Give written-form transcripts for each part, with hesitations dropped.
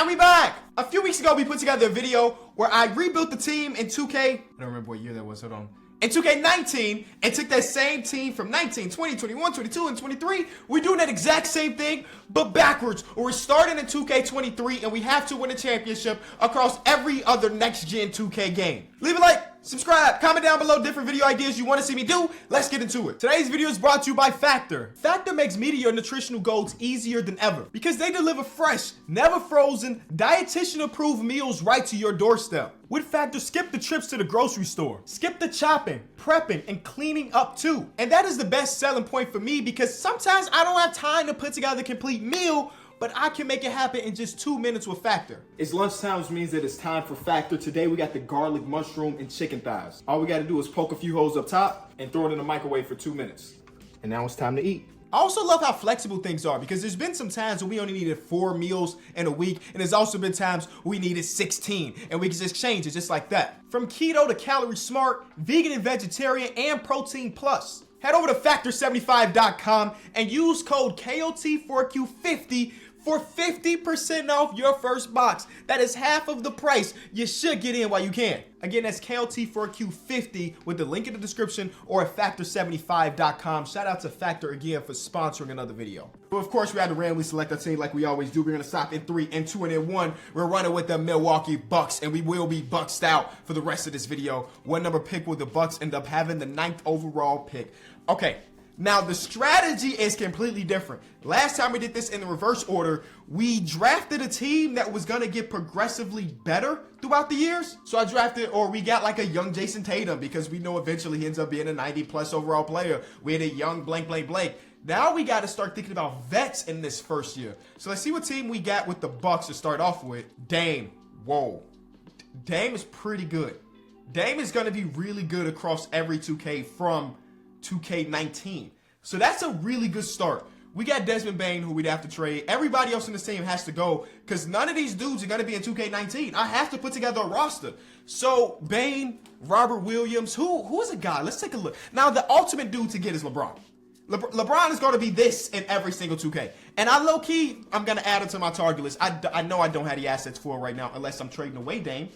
And we back! A few weeks ago, we put together a video where I rebuilt the team in 2K. I don't remember what year that was, hold on. In 2K19, and took that same team from 19, 20, 21, 22, and 23. We're doing that exact same thing, but backwards. We're starting in 2K23, and we have to win a championship across every other next-gen 2K game. Leave a like, subscribe, comment down below different video ideas you want to see me do. Let's get into it. Today's video is brought to you by Factor. Factor makes meeting your nutritional goals easier than ever because they deliver fresh, never frozen, dietitian-approved meals right to your doorstep. With Factor, skip the trips to the grocery store. Skip the chopping, prepping, and cleaning up too. And that is the best selling point for me because sometimes I don't have time to put together a complete meal, but I can make it happen in just 2 minutes with Factor. It's lunchtime, which means that it's time for Factor. Today we got the garlic, mushroom, and chicken thighs. All we gotta do is poke a few holes up top and throw it in the microwave for 2 minutes. And now it's time to eat. I also love how flexible things are because there's been some times when we only needed 4 meals in a week, and there's also been times we needed 16, and we can just change it just like that. From keto to calorie smart, vegan and vegetarian, and protein plus. Head over to factor75.com and use code KOT4Q50 for 50% off your first box. That is half of the price. You should get in while you can. Again, that's KOT4Q50 with the link in the description or at factor75.com. Shout out to Factor again for sponsoring another video. But of course, we had to randomly select our team like we always do. We're gonna stop in 3 and 2 and in 1. We're running with the Milwaukee Bucks, and we will be Bucksed out for the rest of this video. What number pick will the Bucks end up having? The 9th overall pick. Okay. Now, the strategy is completely different. Last time we did this in the reverse order, we drafted a team that was going to get progressively better throughout the years. So I drafted, or we got like a young Jason Tatum because we know eventually he ends up being a 90-plus overall player. We had a young blank. Now we got to start thinking about vets in this first year. So let's see what team we got with the Bucks to start off with. Dame. Whoa. Dame is pretty good. Dame is going to be really good across every 2K from 2K19. So that's a really good start. We got Desmond Bane, who we'd have to trade. Everybody else in this team has to go because none of these dudes are going to be in 2K19. I have to put together a roster. So Bane, Robert Williams, who is a guy? Let's take a look. Now, the ultimate dude to get is LeBron. LeBron is going to be this in every single 2K. And I'm going to add it to my target list. I know I don't have the assets for it right now unless I'm trading away Dame,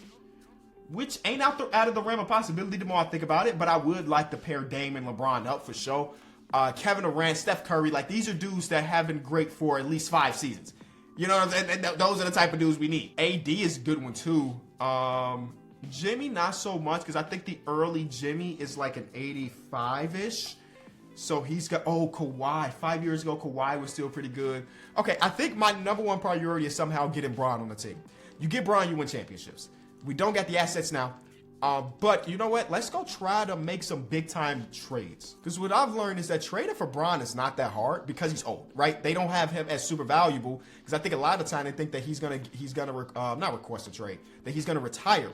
which ain't out of the realm of possibility the more I think about it, but I would like to pair Dame and LeBron up for sure. Kevin Durant, Steph Curry, like these are dudes that have been great for at least 5 seasons. You know what I'm saying? And those are the type of dudes we need. AD is a good one too. Jimmy, not so much, because I think the early Jimmy is like an 85-ish. So he's got, Kawhi. 5 years ago, Kawhi was still pretty good. Okay, I think my number one priority is somehow getting Bron on the team. You get Bron, you win championships. We don't got the assets now. But you know what? Let's go try to make some big time trades. Because what I've learned is that trading for Bron is not that hard because he's old, right? They don't have him as super valuable because I think a lot of the time they think that he's gonna not request a trade, that he's gonna retire.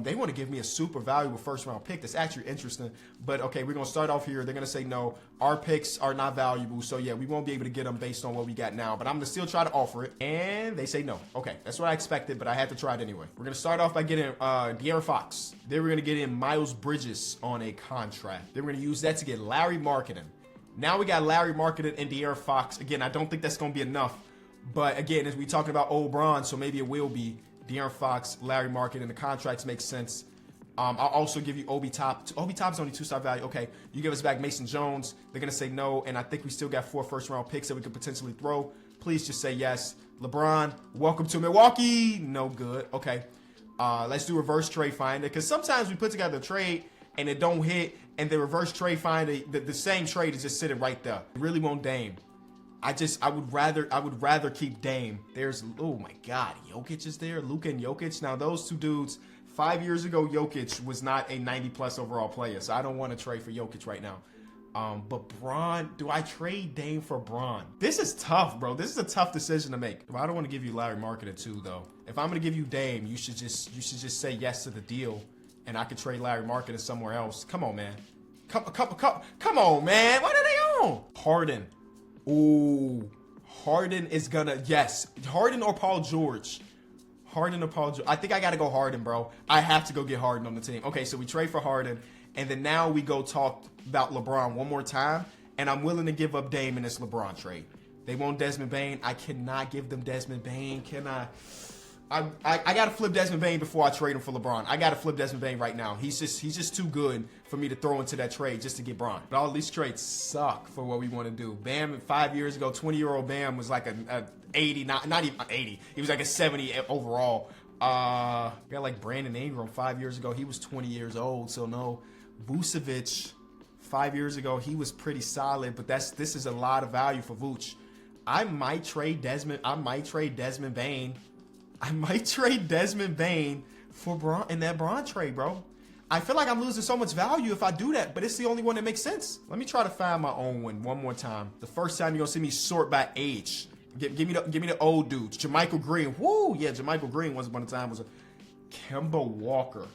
They want to give me a super valuable first round pick. That's actually interesting. But okay, we're going to start off here. They're going to say no. Our picks are not valuable. So yeah, we won't be able to get them based on what we got now. But I'm going to still try to offer it. And they say no. Okay, that's what I expected, but I had to try it anyway. We're going to start off by getting De'Aaron Fox. Then we're going to get in Miles Bridges on a contract. Then we're going to use that to get Larry Marketing. Now we got Larry Marketing and De'Aaron Fox. Again, I don't think that's going to be enough. But again, as we talking about old Bron, so maybe it will be De'Aaron Fox, Larry Market, and the contracts make sense. I'll also give you Obi Top. Obi Top's only 2-star value. Okay, you give us back Mason Jones. They're going to say no, and I think we still got 4 first-round picks that we could potentially throw. Please just say yes. LeBron, welcome to Milwaukee. No good. Okay, let's do reverse trade finder because sometimes we put together a trade and it don't hit, and the reverse trade finder, the same trade is just sitting right there. I really want Dame. I would rather keep Dame. There's, oh my God, Jokic is there. Luka and Jokic. Now those two dudes, 5 years ago, Jokic was not a 90-plus overall player, so I don't want to trade for Jokic right now. But Bron, do I trade Dame for Bron? This is tough, bro. This is a tough decision to make. Well, I don't want to give you Larry Marketing too, though. If I'm gonna give you Dame, you should just say yes to the deal, and I could trade Larry Marketing somewhere else. Come on, man. Come on, man. What are they on? Harden. Ooh, Harden is gonna, yes. Harden or Paul George. Harden or Paul George. I think I gotta go Harden, bro. I have to go get Harden on the team. Okay, so we trade for Harden, and then now we go talk about LeBron one more time, and I'm willing to give up Dame in this LeBron trade. They want Desmond Bane. I cannot give them Desmond Bane. Can I? I gotta flip Desmond Bane before I trade him for LeBron. I gotta flip Desmond Bane right now. He's just too good for me to throw into that trade just to get Bron. But all these trades suck for what we want to do. Bam, 5 years ago, 20-year-old Bam was like a 80, not even 80. He was like a 70 overall. Got like Brandon Ingram 5 years ago. He was 20 years old, so no. Vucevic 5 years ago, he was pretty solid, but this is a lot of value for Vooch. I might trade Desmond Bane. I might trade Desmond Bane for Bron in that Bron trade, bro. I feel like I'm losing so much value if I do that, but it's the only one that makes sense. Let me try to find my own one more time. The first time you're gonna see me sort by age. Give me the old dudes. Jermichael Green. Woo! Yeah, Jermichael Green once upon a time was a Kemba Walker.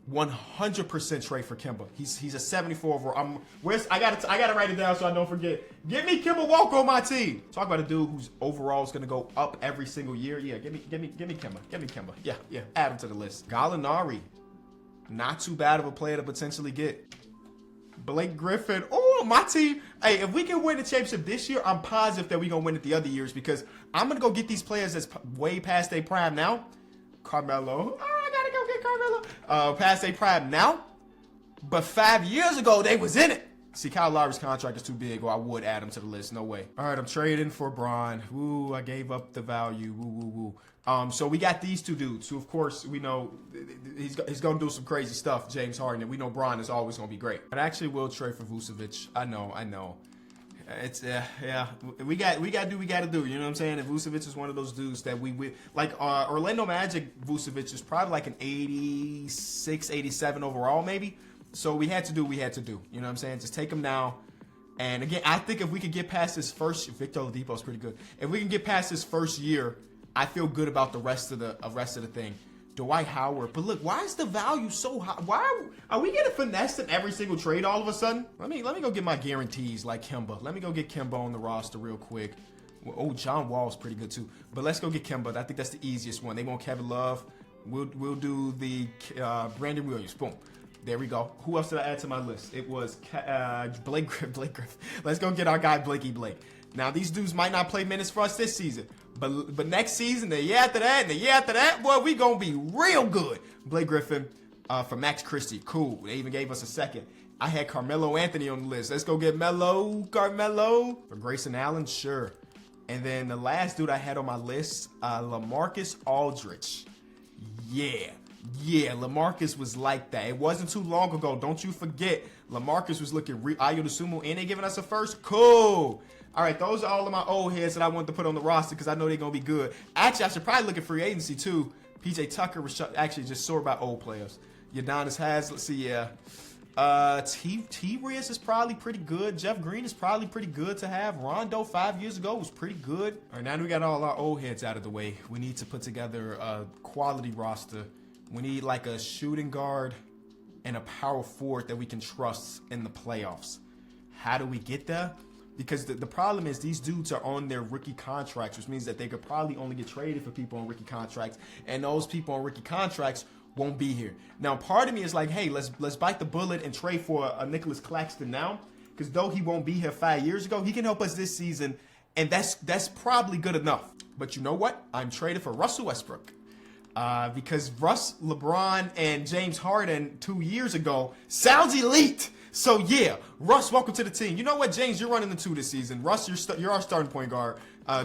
100% trade for Kemba. He's a 74 overall. I gotta write it down so I don't forget. Give me Kemba Walker on my team. Talk about a dude whose overall is gonna go up every single year. Yeah, give me Kemba. Give me Kemba. Yeah. Add him to the list. Gallinari, not too bad of a player to potentially get. Blake Griffin. Oh, my team. Hey, if we can win the championship this year, I'm positive that we're gonna win it the other years because I'm gonna go get these players that's way past their prime now. Carmelo. Past their prime now, but 5 years ago they was in it. See, Kyle Lowry's contract is too big, or I would add him to the list. No way. All right, I'm trading for Bron. Ooh, I gave up the value. Woo. So we got these two dudes who, of course, we know he's gonna do some crazy stuff. James Harden, and we know Bron is always gonna be great. But I actually will trade for Vucevic. I know. It's yeah. We got to do what we got to do. You know what I'm saying? And Vucevic is one of those dudes that we like. Orlando Magic Vucevic is probably like an 86, 87 overall, maybe. So we had to do what we had to do. You know what I'm saying? Just take him now. And again, I think if we could get past this first, Victor Oladipo is pretty good. If we can get past this first year, I feel good about the rest of the thing. Dwight Howard. But look, why is the value so high? Why are we getting finessed in every single trade all of a sudden? Let me go get my guarantees like Kemba. Let me go get Kemba on the roster real quick. Oh, John Wall's pretty good too. But let's go get Kemba. I think that's the easiest one. They want Kevin Love. We'll do the Brandon Williams. Boom. There we go. Who else did I add to my list? It was Blake Griffin. Let's go get our guy Blakey Blake. Now, these dudes might not play minutes for us this season, but next season, the year after that, and the year after that, boy, we gonna be real good. Blake Griffin for Max Christie. Cool. They even gave us a second. I had Carmelo Anthony on the list. Let's go get Carmelo. For Grayson Allen, sure. And then the last dude I had on my list, LaMarcus Aldridge. Yeah, LaMarcus was like that. It wasn't too long ago. Don't you forget, LaMarcus was looking Ayo Dosunmu, and they giving us a first. Cool. All right, those are all of my old heads that I wanted to put on the roster because I know they're going to be good. Actually, I should probably look at free agency, too. PJ Tucker was actually just sort by old players. Udonis has, let's see, yeah. T-Riz is probably pretty good. Jeff Green is probably pretty good to have. Rondo 5 years ago was pretty good. All right, now that we got all our old heads out of the way, we need to put together a quality roster. We need like a shooting guard and a power forward that we can trust in the playoffs. How do we get there? Because the problem is these dudes are on their rookie contracts, which means that they could probably only get traded for people on rookie contracts, and those people on rookie contracts won't be here. Now, part of me is like, hey, let's bite the bullet and trade for a Nicholas Claxton now, because though he won't be here 5 years ago, he can help us this season, and that's probably good enough. But you know what? I'm traded for Russell Westbrook. Because Russ, LeBron, and James Harden 2 years ago sounds elite. So yeah, Russ, welcome to the team. You know what, James, you're running the 2 this season. Russ, you're our starting point guard.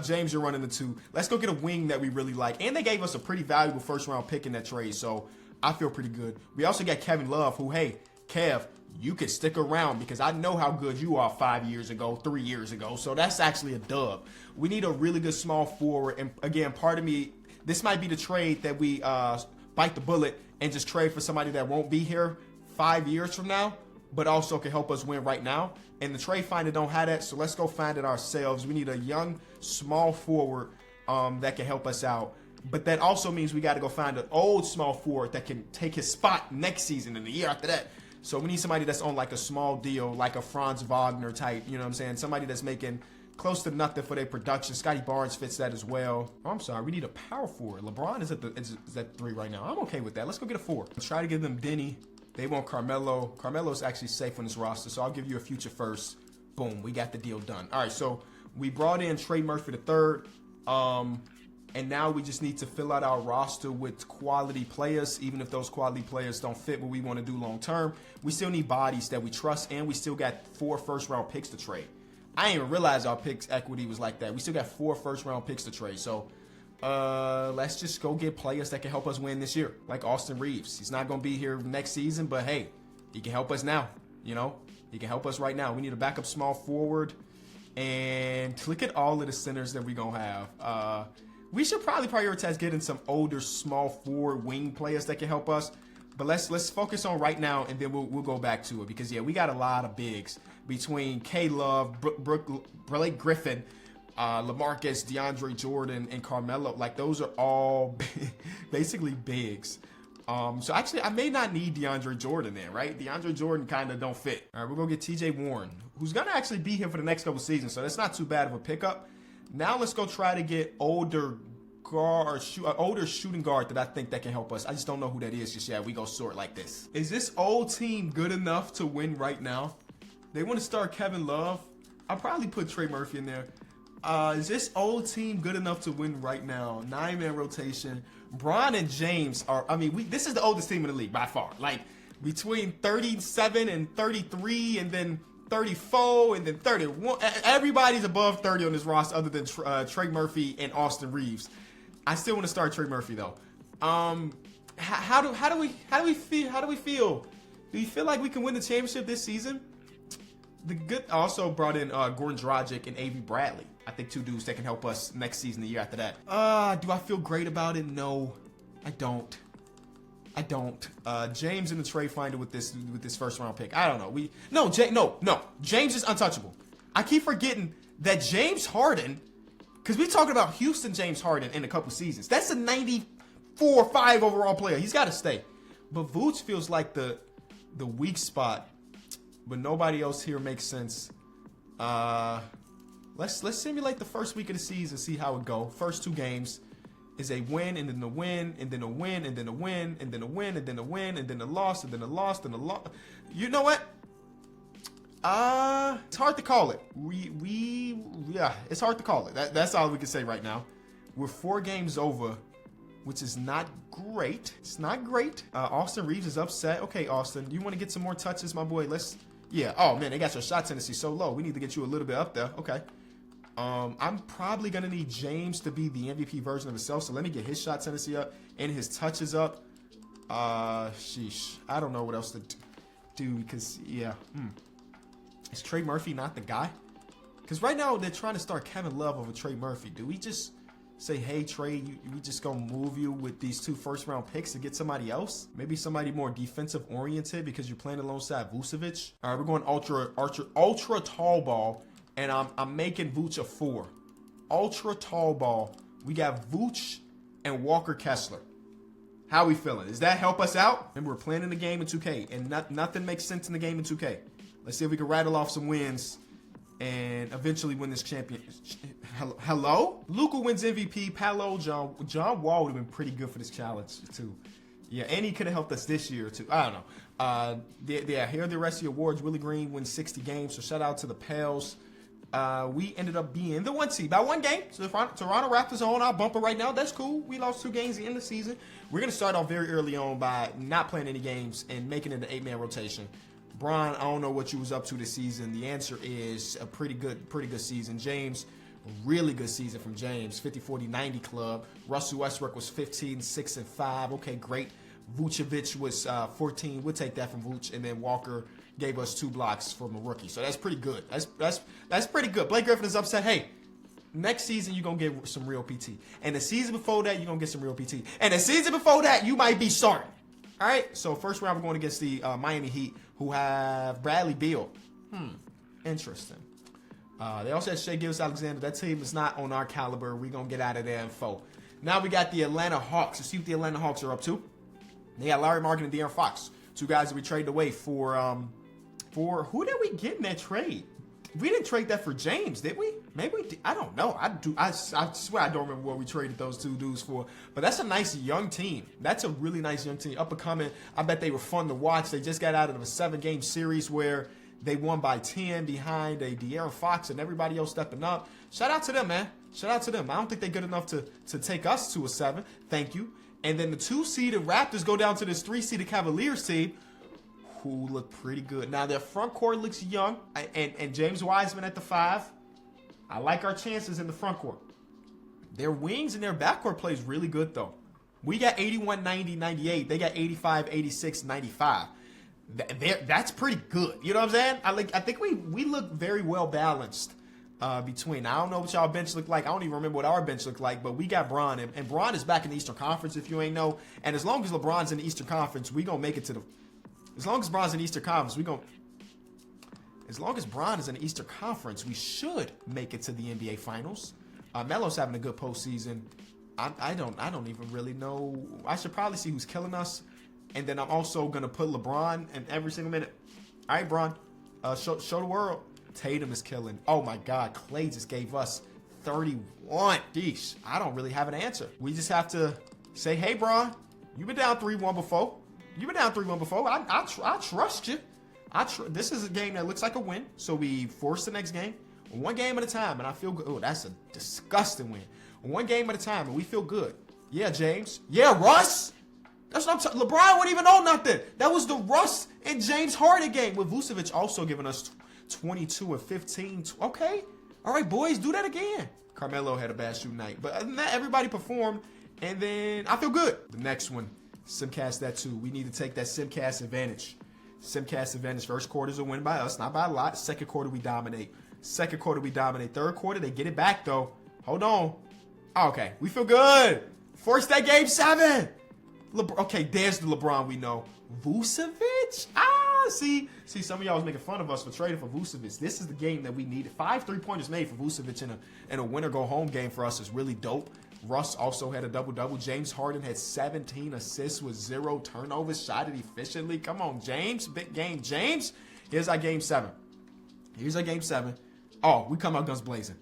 James, you're running the 2. Let's go get a wing that we really like. And they gave us a pretty valuable first round pick in that trade, so I feel pretty good. We also got Kevin Love, who, hey, Kev, you can stick around because I know how good you are 5 years ago, 3 years ago. So that's actually a dub. We need a really good small forward. And again, part of me, this might be the trade that we bite the bullet and just trade for somebody that won't be here 5 years from now, but also can help us win right now. And the trade finder don't have that, so let's go find it ourselves. We need a young, small forward that can help us out. But that also means we got to go find an old small forward that can take his spot next season and the year after that. So we need somebody that's on like a small deal, like a Franz Wagner type, you know what I'm saying? Somebody that's making close to nothing for their production. Scotty Barnes fits that as well. Oh, I'm sorry, we need a power forward. LeBron is at 3 right now. I'm okay with that. Let's go get a 4. Let's try to give them Denny. They want Carmelo. Carmelo's actually safe on this roster, so I'll give you a future first. Boom, we got the deal done. All right, so We brought in Trey Murphy III. And now we just need to fill out our roster with quality players, even if those quality players don't fit what we want to do long term. We still need bodies that we trust, and we still got 4 first-round picks to trade. I didn't even realize our picks equity was like that. We still got 4 first-round picks to trade. So let's just go get players that can help us win this year, like Austin Reeves. He's not going to be here next season, but hey, he can help us now. You know, he can help us right now. We need a backup small forward, and look at all of the centers that we're going to have. We should probably prioritize getting some older small forward wing players that can help us. But let's focus on right now, and then we'll go back to it. Because, yeah, we got a lot of bigs between K. Love, Blake Griffin, LaMarcus, DeAndre Jordan, and Carmelo. Like, those are all basically bigs. So, actually, I may not need DeAndre Jordan there, right? DeAndre Jordan kind of don't fit. All right, we're going to get T.J. Warren, who's going to actually be here for the next couple seasons. So, that's not too bad of a pickup. Now let's go try to get older shooting guard that I think that can help us. I just don't know who that is just yet. We go sort like this. Is this old team good enough to win right now? They want to start Kevin Love. I'll probably put Trey Murphy in there. Is this old team good enough to win right now? 9-man rotation. Bron and James are, this is the oldest team in the league by far. Like between 37 and 33 and then 34 and then 31. Everybody's above 30 on this roster other than Trey Murphy and Austin Reeves. I still want to start Trey Murphy though. How do we feel? Do you feel like we can win the championship this season? The good also brought in Goran Dragic and Avery Bradley. I think 2 dudes that can help us next season, the year after that. Do I feel great about it? No, I don't. James in the trade finder with this first round pick. I don't know. No. James is untouchable. I keep forgetting that James Harden, because we're talking about Houston James Harden in a couple seasons. That's a 94 or 5 overall player. He's got to stay. But Vooch feels like the weak spot, but nobody else here makes sense. Let's simulate the first week of the season, see how it go. First 2 games is a win, and then a win, and then a win, and then a win, and then a win, and then a win, and then a loss, and then a loss, and a loss. You know what? It's hard to call it. Yeah, it's hard to call it. That's all we can say right now. We're 4 games over, which is not great. It's not great. Austin Reeves is upset. Okay, Austin, you want to get some more touches, my boy? Yeah. Oh man, they got your shot tendency so low. We need to get you a little bit up there. Okay. I'm probably going to need James to be the MVP version of himself. So let me get his shot tendency up and his touches up. Sheesh. I don't know what else to do because, yeah. Is Trey Murphy not the guy? Because right now they're trying to start Kevin Love over Trey Murphy. Do we just say, hey, Trey, we just going to move you with these 2 first-round picks to get somebody else? Maybe somebody more defensive-oriented because you're playing alongside Vucevic. All right, we're going ultra tall ball. And I'm making Vooch a 4. Ultra tall ball. We got Vooch and Walker Kessler. How we feeling? Does that help us out? Remember, we're playing in the game in 2K, and nothing makes sense in the game in 2K. Let's see if we can rattle off some wins and eventually win this championship. Hello? Luka wins MVP. Paolo, John Wall would have been pretty good for this challenge, too. Yeah, and he could have helped us this year, too. I don't know. Yeah, here are the rest of the awards. Willie Green wins 60 games, so shout out to the Pels. We ended up being the 1 seed by 1 game. So the Toronto Raptors are on our bumper right now. That's cool. We lost 2 games at the end of the season. We're going to start off very early on by not playing any games and making it an 8-man rotation. Bron, I don't know what you was up to this season. The answer is a pretty good season. James, really good season from James. 50, 40, 90 club. Russell Westbrook was 15, 6, and 5. Okay, great. Vucevic was 14. We'll take that from Vooch. And then Walker gave us 2 blocks from a rookie. So that's pretty good. That's pretty good. Blake Griffin is upset. Hey, next season you're going to get some real PT. And the season before that, you're going to get some real PT. And the season before that, you might be starting. All right? So first round, we're going against the Miami Heat, who have Bradley Beal. Interesting. They also have Shai Gilgeous-Alexander. That team is not on our caliber. We're going to get out of there in 4. Now we got the Atlanta Hawks. Let's see what the Atlanta Hawks are up to. They got Larry Markin and De'Aaron Fox. 2 guys that we traded away for who did we get in that trade? We didn't trade that for James, did we? Maybe we did. I don't know. I swear I don't remember what we traded those 2 dudes for. But that's a nice young team. That's a really nice young team. Up and coming. I bet they were fun to watch. They just got out of a 7-game series where They won by 10 behind a De'Aaron Fox and everybody else stepping up. Shout out to them, man. Shout out to them. I don't think they're good enough to take us to a 7. Thank you. And then the 2-seeded Raptors go down to this 3-seeded Cavaliers team, who look pretty good. Now, their front court looks young, and James Wiseman at the 5. I like our chances in the front court. Their wings and their backcourt plays really good, though. We got 81, 90, 98. They got 85, 86, 95. That's pretty good. You know what I'm saying? I think we look very well balanced between. I don't know what y'all bench look like. I don't even remember what our bench looked like, but we got Bron, and Bron is back in the Eastern Conference, if you ain't know. And as long as LeBron's in the Eastern Conference, we gonna make it to the. As long as Bron's in the Eastern Conference, we gonna. As long as Bron is in the Eastern Conference, we should make it to the NBA Finals. Melo's having a good postseason. I don't even really know. I should probably see who's killing us. And then I'm also going to put LeBron in every single minute. All right, Bron. Show the world. Tatum is killing. Oh, my God. Clay just gave us 31. Yeesh. I don't really have an answer. We just have to say, hey, Bron, you've been down 3-1 before. I trust you. This is a game that looks like a win. So we force the next game. One game at a time. And I feel good. Oh, that's a disgusting win. One game at a time. And we feel good. Yeah, James. Yeah, Russ. That's what I'm talking. LeBron wouldn't even know nothing. That was the Russ and James Harden game, with Vucevic also giving us 22 and 15. Okay. All right, boys, do that again. Carmelo had a bad shooting night. But other than that, everybody performed. And then I feel good. The next one, Simcast that too. We need to take that Simcast advantage. Simcast advantage. First quarter is a win by us, not by a lot. Second quarter, we dominate. Third quarter, they get it back, though. Hold on. Okay, we feel good. Force that game 7. Okay, there's the LeBron we know. Vucevic? See, some of y'all was making fun of us for trading for Vucevic. This is the game that we needed. 5 3-pointers made for Vucevic in a winner-go-home game for us is really dope. Russ also had a double-double. James Harden had 17 assists with 0 turnovers, shot it efficiently. Come on, James. Big game, James. Here's our game 7. Oh, we come out guns blazing.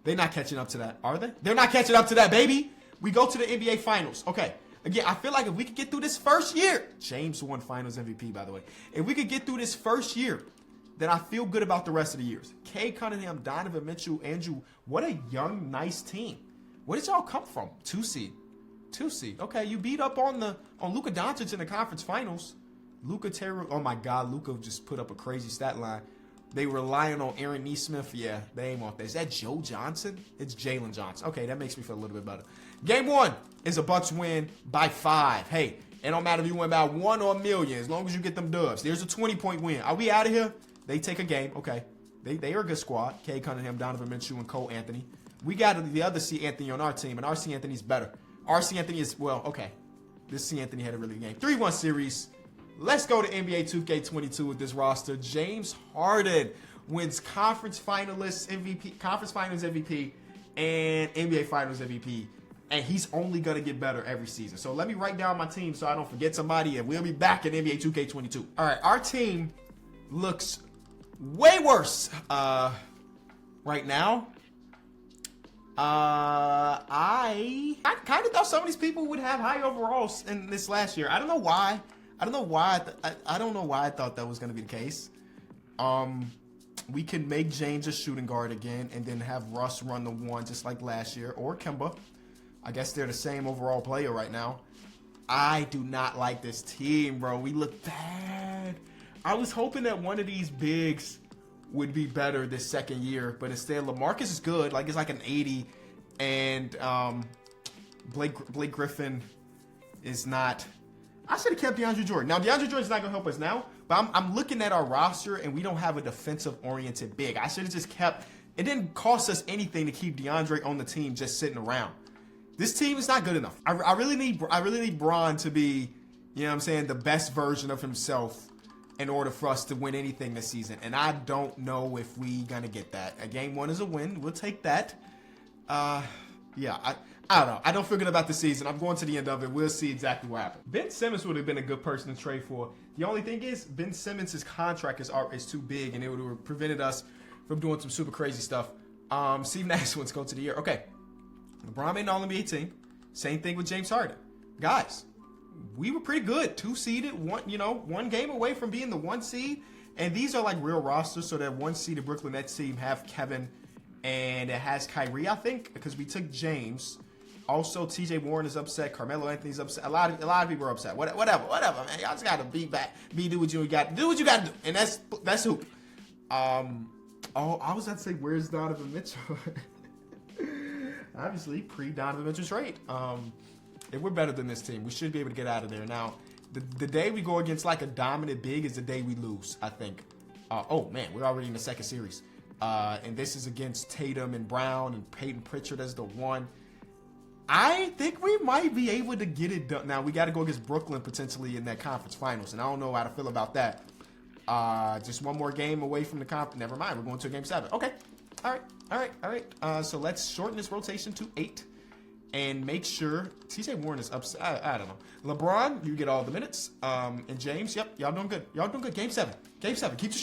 They're not catching up to that, are they? They're not catching up to that, baby. We go to the NBA Finals. Okay. Again, I feel like if we could get through this first year, James won Finals MVP, by the way. If we could get through this first year, then I feel good about the rest of the years. Kay Cunningham, Donovan Mitchell, Andrew, what a young, nice team. Where did y'all come from? 2 seed. Okay, you beat up on Luka Doncic in the conference finals. Oh my God, Luka just put up a crazy stat line. They relying on Aaron Nesmith. Yeah, they ain't want that. Is that Joe Johnson? It's Jalen Johnson. Okay, that makes me feel a little bit better. Game 1 is a Bucks win by 5. Hey, it don't matter if you win by 1 or a million, as long as you get them dubs. There's a 20-point win. Are we out of here? They take a game. Okay. They are a good squad. Kay Cunningham, Donovan Mitchell, and Cole Anthony. We got the other C. Anthony on our team, and our C. Anthony's better. Our C. Anthony is, well, okay. This C. Anthony had a really good game. 3-1 series. Let's go to NBA 2K22 with this roster. James Harden wins Conference Finals MVP, and NBA Finals MVP. And he's only going to get better every season. So let me write down my team so I don't forget somebody, and we'll be back in NBA 2K22. All right, our team looks way worse right now. I kind of thought some of these people would have high overalls in this last year. I don't know why. I don't know why I thought that was going to be the case. We can make James a shooting guard again and then have Russ run the 1 just like last year, or Kemba. I guess they're the same overall player right now. I do not like this team, bro. We look bad. I was hoping that one of these bigs would be better this second year, but instead LaMarcus is good. Like, it's like an 80, and Blake Griffin is not. I should have kept DeAndre Jordan. Now, DeAndre Jordan's not going to help us now, but I'm looking at our roster, and we don't have a defensive-oriented big. I should have just kept. It didn't cost us anything to keep DeAndre on the team just sitting around. This team is not good enough. I really need Bron to be, you know what I'm saying, the best version of himself in order for us to win anything this season. And I don't know if we going to get that. A game 1 is a win. We'll take that. Yeah, I don't know. I don't feel good about the season. I'm going to the end of it. We'll see exactly what happens. Ben Simmons would have been a good person to trade for. The only thing is, Ben Simmons' contract is too big, and it would have prevented us from doing some super crazy stuff. Steve Nash wants to go to the year. Okay. LeBron made an All-NBA team. Same thing with James Harden. Guys, we were pretty good. 2-seeded, one game away from being the 1 seed, And these are like real rosters, so that one seeded Brooklyn Nets team have Kevin, and it has Kyrie, I think, because we took James. Also, TJ Warren is upset. Carmelo Anthony's upset. A lot of people are upset. Whatever, man. Y'all just gotta be back. Do what you got. Do what you gotta do, and that's who. Oh, I was about to say, where's Donovan Mitchell? Obviously, pre-Donovan Mitchell trade. If we're better than this team, we should be able to get out of there. Now, the day we go against like a dominant big is the day we lose, I think. Oh man, we're already in the second series. And this is against Tatum and Brown and Peyton Pritchard as the one. I think we might be able to get it done. Now, we got to go against Brooklyn potentially in that conference finals, and I don't know how to feel about that. Just one more game away from the conference. Never mind, we're going to a game 7. Okay. All right. So let's shorten this rotation to 8 and make sure TJ Warren is upset. I don't know. LeBron, you get all the minutes. And James, yep, y'all doing good. Game 7. Keep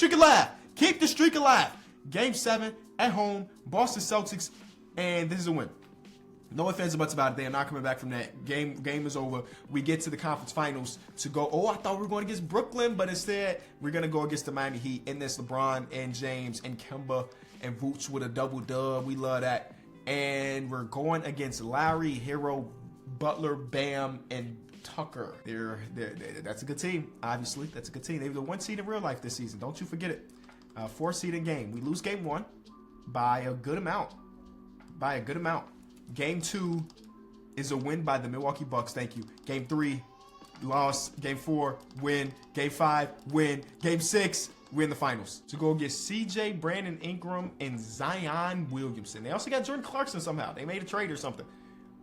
the streak alive. Game 7 at home, Boston Celtics, and this is a win. No offense or buts about it. They are not coming back from that. Game is over. We get to the conference finals to go. Oh, I thought we were going against Brooklyn, but instead we're going to go against the Miami Heat in this LeBron and James and Kemba and Vooch with a double dub. We love that. And we're going against Lowry, Hero, Butler, Bam, and Tucker. That's a good team, obviously. That's a good team. They were the 1 seed in real life this season. Don't you forget it. 4 seed in game. We lose game 1 by a good amount. Game 2 is a win by the Milwaukee Bucks. Thank you. Game 3, loss. Game 4, win. Game 5, win. Game 6, win the finals. To go against CJ, Brandon Ingram, and Zion Williamson. They also got Jordan Clarkson somehow. They made a trade or something.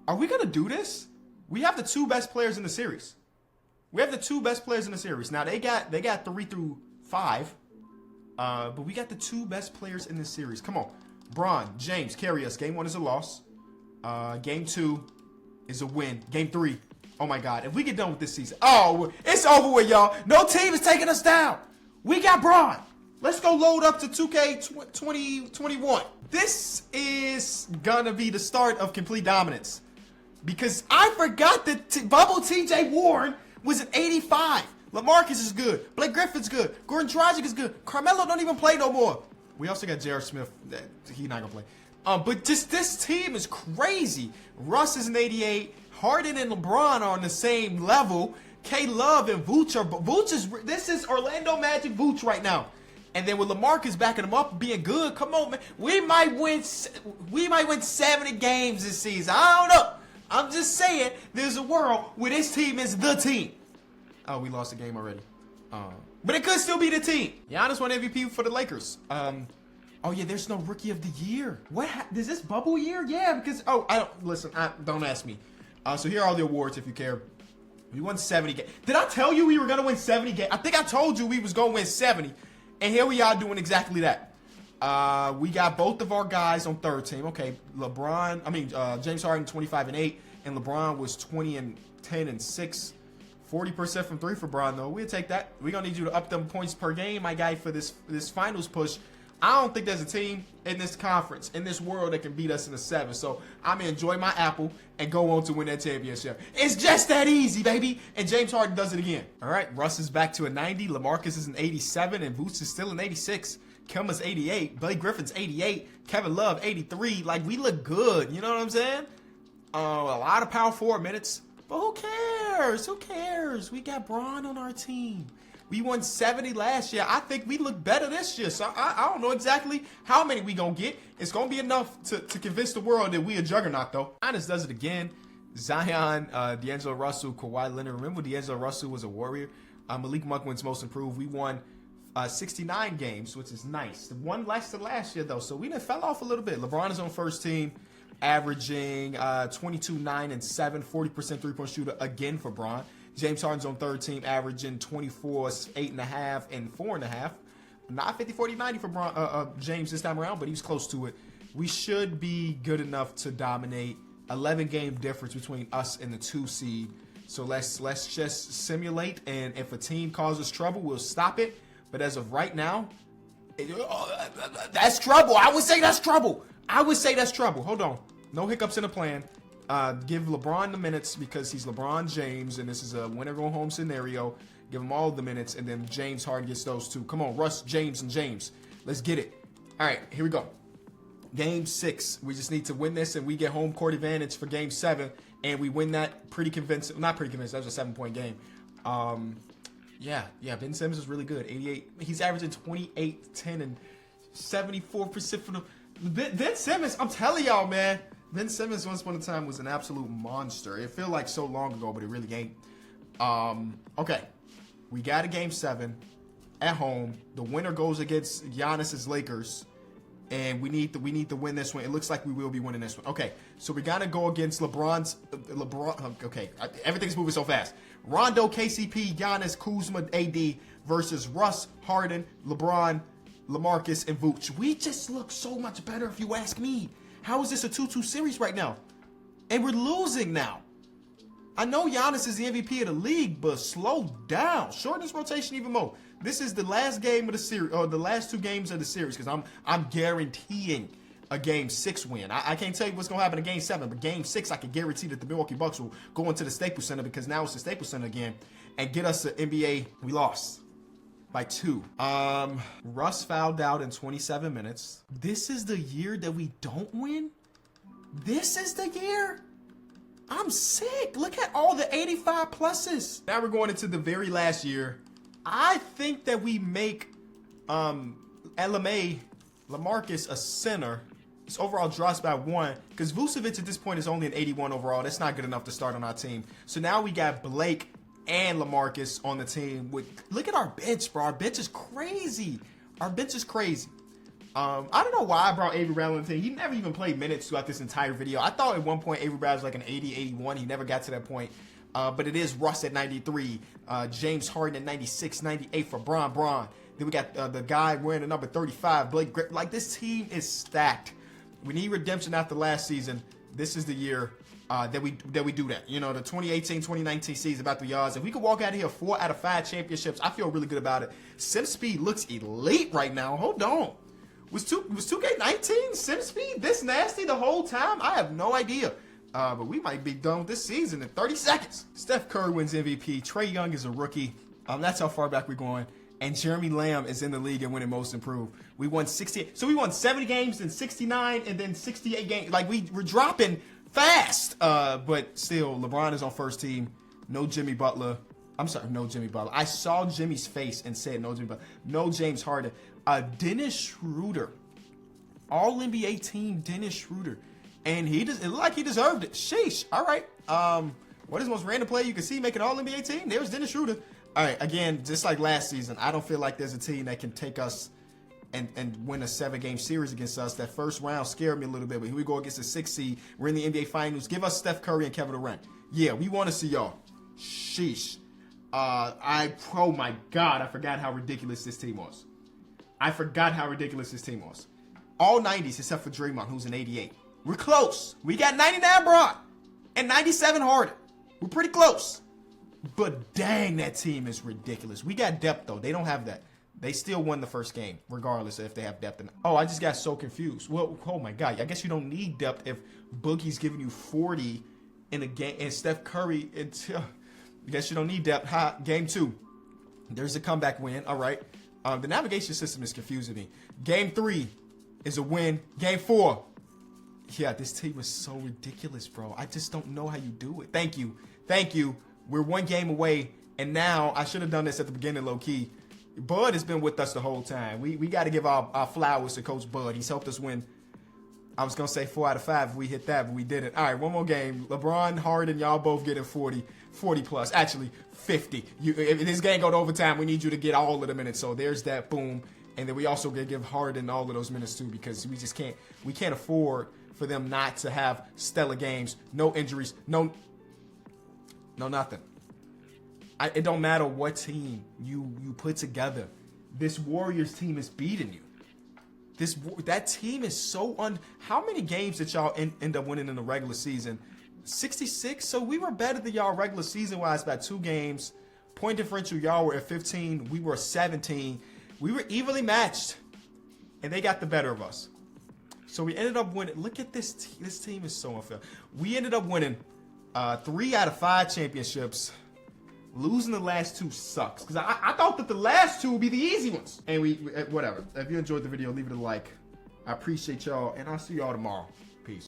Are we going to do this? We have the 2 best players in the series. Now, they got 3 through 5. But we got the 2 best players in this series. Come on. Bron, James, carry us. Game 1 is a loss. Game 2 is a win. Game 3, oh my God. If we get done with this season, oh, it's over with, y'all. No team is taking us down. We got Bron. Let's go load up to 2K 2021. This is gonna be the start of complete dominance. Because I forgot that Bubble TJ Warren was an 85. LaMarcus is good. Blake Griffin's good. Gordon Dragic is good. Carmelo don't even play no more. We also got J.R. Smith. He's not going to play. But just this team is crazy. Russ is an 88. Harden and LeBron are on the same level. K-Love and Vooch this is Orlando Magic Vooch right now. And then with LaMarcus backing him up, being good, come on, man. We might win 70 games this season. I don't know. I'm just saying there's a world where this team is the team. Oh, we lost the game already. But it could still be the team. Giannis won MVP for the Lakers. Oh yeah, there's no Rookie of the Year. What? Is this bubble year? Yeah, because don't ask me. So here are all the awards if you care. We won 70 games. Did I tell you we were gonna win 70 games? I think I told you we was gonna win 70, and here we are doing exactly that. We got both of our guys on third team. Okay, James Harden 25 and 8, and LeBron was 20 and 10 and 6. 40% from 3 for Bron, though. We'll take that. We're going to need you to up them points per game, my guy, for this finals push. I don't think there's a team in this conference, in this world, that can beat us in the 7. So I'm going to enjoy my apple and go on to win that championship. It's just that easy, baby. And James Harden does it again. All right, Russ is back to a 90. LaMarcus is an 87, and Vooch is still an 86. Kemba's 88. Blake Griffin's 88. Kevin Love, 83. Like, we look good. You know what I'm saying? A lot of power forward minutes. But who cares? Who cares? We got Bron on our team. We won 70 last year. I think we look better this year. So I don't know exactly how many we going to get. It's going to be enough to convince the world that we a juggernaut, though. Giannis does it again. Zion, D'Angelo Russell, Kawhi Leonard. Remember D'Angelo Russell was a Warrior? Malik Monk wins most improved. We won 69 games, which is nice. The one less than last year, though. So we done fell off a little bit. LeBron is on first team, averaging 22, 9, and 7, 40% three-point shooter again for Bron. James Harden's on third team, averaging 24, 8.5, and 4.5. Not 50, 40, 90 for James this time around, but he was close to it. We should be good enough to dominate. 11-game difference between us and the 2 seed. So let's just simulate, and if a team causes trouble, we'll stop it. But as of right now, that's trouble. I would say that's trouble. Hold on. No hiccups in the plan. Give LeBron the minutes because he's LeBron James, and this is a winner go home scenario. give them all the minutes, and then James Harden gets those two. Come on, Russ, James, and James. Let's get it. All right, here we go. Game 6. We just need to win this, and we get home court advantage for Game 7, and we win that pretty convincing. Not pretty convincing. That was a 7-point game. Yeah. Ben Simmons is really good. 88. He's averaging 28, 10, and 74% for the. Ben Simmons, I'm telling y'all, man. Ben Simmons once upon a time was an absolute monster. It felt like so long ago, but it really ain't. Okay. We got a Game 7 at home. The winner goes against Giannis's Lakers. And we need to win this one. It looks like we will be winning this one. Okay, so we got to go against LeBron. Okay, everything's moving so fast. Rondo, KCP, Giannis, Kuzma, AD versus Russ, Harden, LeBron, LaMarcus, and Vooch. We just look so much better if you ask me. How is this a 2-2 series right now? And we're losing now. I know Giannis is the MVP of the league, but slow down. Shorten this rotation even more. This is the last game of the series, or the last 2 games of the series, because I'm guaranteeing a Game 6 win. I can't tell you what's going to happen in Game 7, but Game 6, I can guarantee that the Milwaukee Bucks will go into the Staples Center, because now it's the Staples Center again, and get us the NBA. We lost by 2. Russ fouled out in 27 minutes. This is the year that we don't win? This is the year? I'm sick. Look at all the 85 pluses. Now we're going into the very last year. I think that we make LaMarcus a center. His overall drops by 1 because Vucevic at this point is only an 81 overall. That's not good enough to start on our team. So now we got Blake and LaMarcus on the team. Look at our bench, bro. Our bench is crazy. Our bench is crazy. I don't know why I brought Avery Bradley on the team. He never even played minutes throughout this entire video. I thought at one point Avery Bradley was like an 80, 81. He never got to that point. But it is Russ at 93, James Harden at 96, 98 for Bron. Then we got the guy wearing the number 35, Blake Griffin. Like, this team is stacked. We need redemption after last season. This is the year that we do that. You know, the 2018-2019 season about the yards. If we could walk out of here 4 out of 5 championships, I feel really good about it. Sim speed looks elite right now. Hold on. Was 2K19 sim speed this nasty the whole time? I have no idea. But we might be done with this season in 30 seconds. Steph Curry wins MVP. Trae Young is a rookie. That's how far back we're going. And Jeremy Lamb is in the league and winning most improved. We won 68. So we won 70 games, then 69, and then 68 games. Like, we're dropping fast. But still, LeBron is on first team. No Jimmy Butler. I'm sorry, no Jimmy Butler. I saw Jimmy's face and said no Jimmy Butler. No James Harden. Dennis Schroeder. All NBA team Dennis Schroeder. And it looked like he deserved it. Sheesh. All right. What is the most random player you can see making all NBA team? There's Dennis Schroeder. All right. Again, just like last season, I don't feel like there's a team that can take us and win a 7-game series against us. That first round scared me a little bit, but here we go against the 6th seed. We're in the NBA Finals. Give us Steph Curry and Kevin Durant. Yeah, we want to see y'all. Sheesh. Oh my God, I forgot how ridiculous this team was. All 90s except for Draymond, who's an 88. We're close. We got 99 Bron and 97 Harden. We're pretty close. But dang, that team is ridiculous. We got depth, though. They don't have that. They still won the first game, regardless of if they have depth or not. Oh, I just got so confused. Well, oh my God. I guess you don't need depth if Boogie's giving you 40 in a game and Steph Curry. I guess you don't need depth. Game 2. There's a comeback win. All right. The navigation system is confusing me. Game 3 is a win. Game 4. Yeah, this team is so ridiculous, bro. I just don't know how you do it. Thank you. We're 1 game away, and now I should have done this at the beginning, low-key. Bud has been with us the whole time. We got to give our flowers to Coach Bud. He's helped us win. I was going to say 4 out of 5 if we hit that, but we didn't. All right, 1 more game. LeBron, Harden, y'all both getting 40 plus. Actually, 50. If this game go to overtime, we need you to get all of the minutes. So there's that, boom. And then we also going to give Harden all of those minutes, too, because we can't afford for them not to have stellar games, no injuries, no nothing. It don't matter what team you put together. This Warriors team is beating you. That team is so How many games did y'all end up winning in the regular season? 66. So we were better than y'all regular season wise by 2 games. Point differential, y'all were at 15. We were 17. We were evenly matched, and they got the better of us. So we ended up winning. Look at this. This team is so unfair. We ended up winning 3 out of 5 championships. losing the last two sucks. Because I thought that the last two would be the easy ones. And whatever. If you enjoyed the video, leave it a like. I appreciate y'all, and I'll see y'all tomorrow.